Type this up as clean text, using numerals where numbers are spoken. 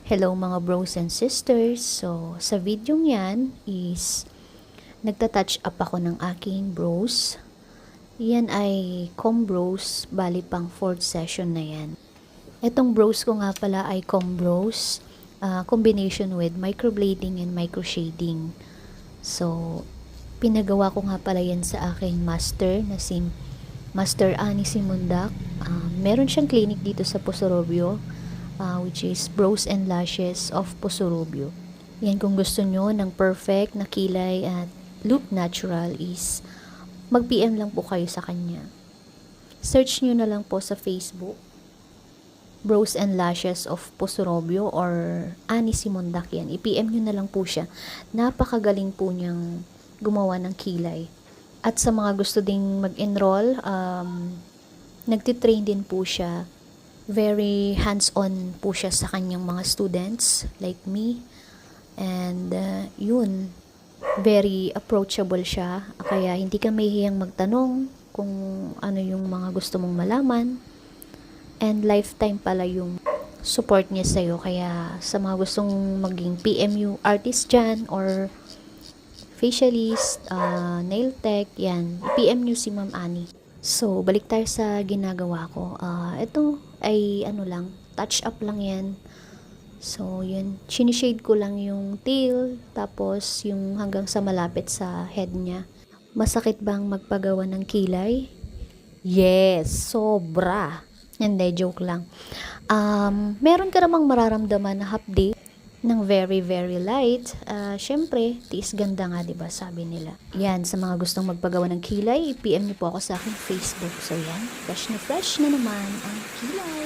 Hello mga bros and sisters. So, sa video yan is nagta-touch up ako ng aking bros. Yan ay comb bros, bali pang 4th session na yan. Etong bros ko nga pala ay comb bros, combination with microblading and microshading. So, pinagawa ko nga pala yan sa aking master na si Master Ani Simundak. Meron siyang clinic dito sa Posorobio, which is Brows and Lashes of Posorobio. Yan, kung gusto nyo ng perfect na kilay at look natural is mag-PM lang po kayo sa kanya. Search nyo na lang po sa Facebook, Brows and Lashes of Posorobio or Ani Simundak yan. I-PM nyo na lang po siya. Napakagaling po niyang gumawa ng kilay. At sa mga gusto ding mag-enroll, nagtitrain din po siya. Very hands-on po siya sa kanyang mga students like me. And yun, very approachable siya. Kaya hindi ka mahihiyang magtanong kung ano yung mga gusto mong malaman. And lifetime pala yung support niya sa'yo. Kaya sa mga gustong maging PMU artist dyan or facialist, nail tech, yan, PM nyo si Ma'am Ani. So, balik tayo sa ginagawa ko. Ito ay ano lang, touch up lang yan. So, yun, sinishade ko lang yung tail, tapos yung hanggang sa malapit sa head niya. Masakit bang magpagawa ng kilay? Yes, sobra. Hindi, joke lang. Meron ka namang mararamdaman na half day ng very very light. Syempre, tiis ganda nga, 'di ba, sabi nila. Yan, sa mga gustong magpagawa ng kilay, PM niyo po ako sa aking Facebook. So yan, fresh na naman ang kilay.